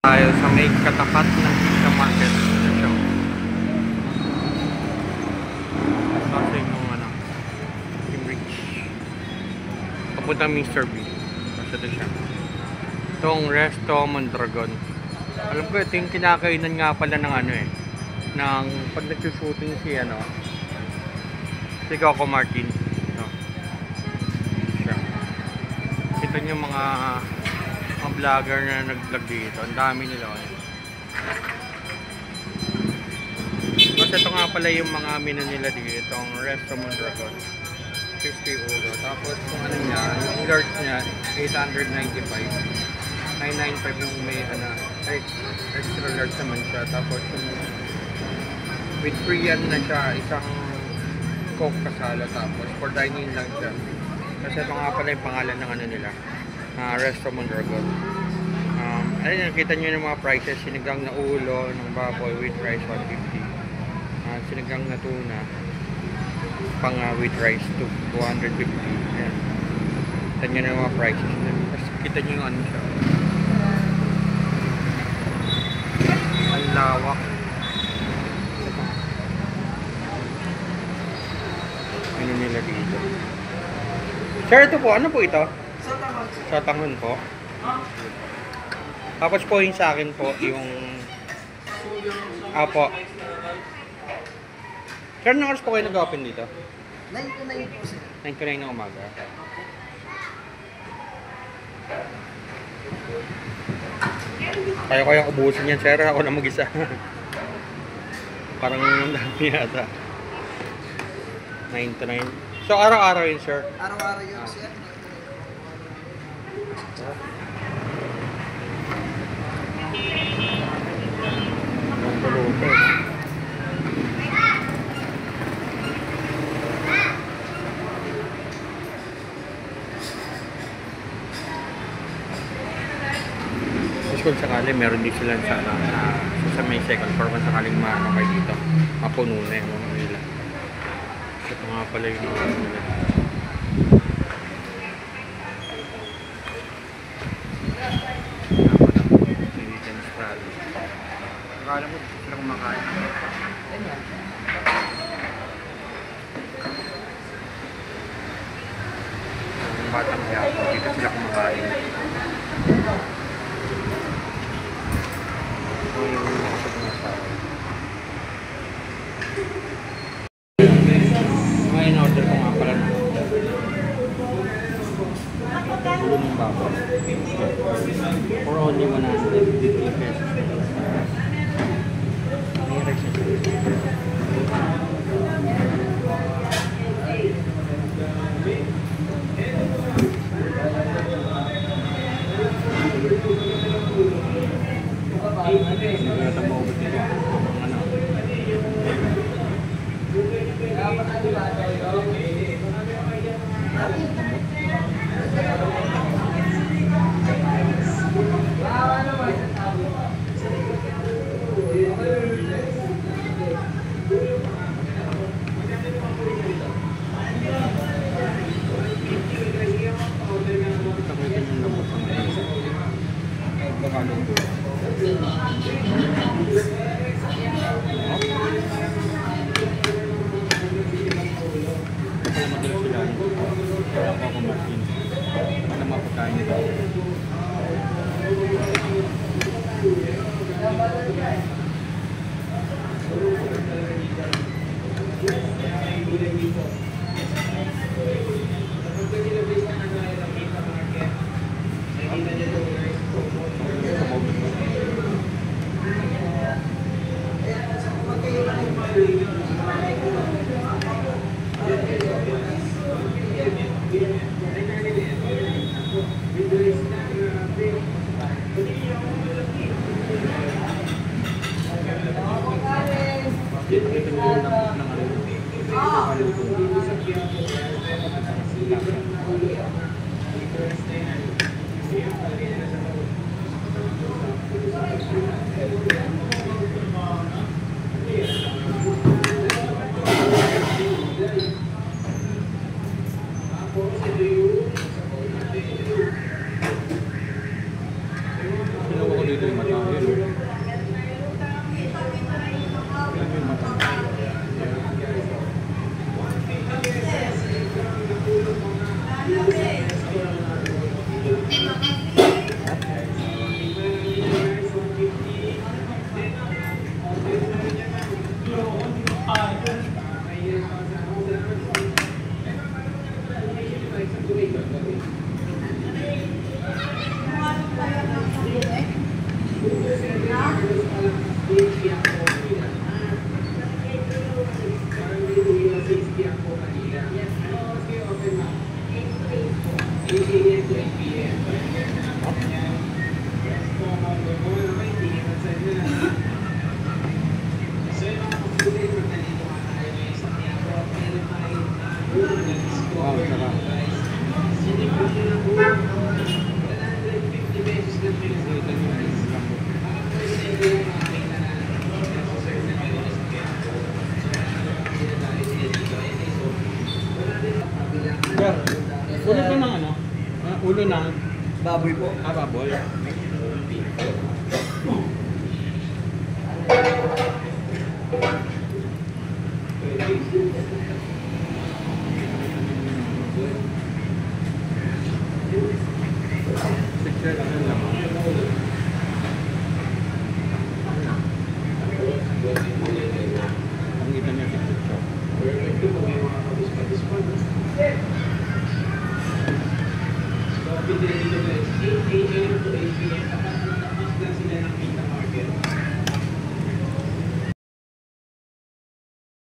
tayo sa may katapat ng Kita Market Station. Kasi yung Cambridge. Papunta Mr. B. Kasi ito siya. Itong Resto Mondragon. Alam ko ito yung kinakainan nga pala ng ng pag nag-shooting si si Coco Martin. Ito yung mga vlogger na nag-vlog dito. Ang dami nila. Kasi ito nga pala yung mga menu nila dito. Itong Resto Mondragon. 50 euro. Tapos kung niya, yung large niya, 895. 995 yung may extra large naman siya. Tapos yung with free na siya, isang Coke kasala. Tapos for dining lang siya. Kasi ito nga pala yung pangalan ng nila. Resto Mondragon. Ayun, nakita nyo yung mga prices. Sinigang na ulo ng baboy with rice 150. Sinigang na tuna pang with rice 250. Ayan. Kita nyo yung mga prices. Tapos kita nyo yung siya. Ang lawak. Ano nila dito? Sir, ito po. Ano po ito? Sa tangon po. Tapos po yung sa akin po, yung apo. Sir, anong oras po kayo nag-open dito? 9 to 9 po sir. 9 to 9 ng umaga. Kaya ko yung ubusin yan, sir. Ako na mag-isa. Parang dami yata. 9 to 9. So, araw-araw yun, sir? Araw-araw yun, sir. Kung sakali meron din sila sa may second floor kung sakaling maano kayo dito, mapuno na yung mga nila. Ito nga pala yung mga nila. Akala mo dito sila kumakain. Yung batang yapo, dito sila kumakain. May in-order ko nga pala na ulo ng baba for only 150 pesos. May receipt. Sinawa ko dito yung mata. Yun. Wow, sarap. Sir, ulo pa ng ano? Ulo ng Baboy po. baboy.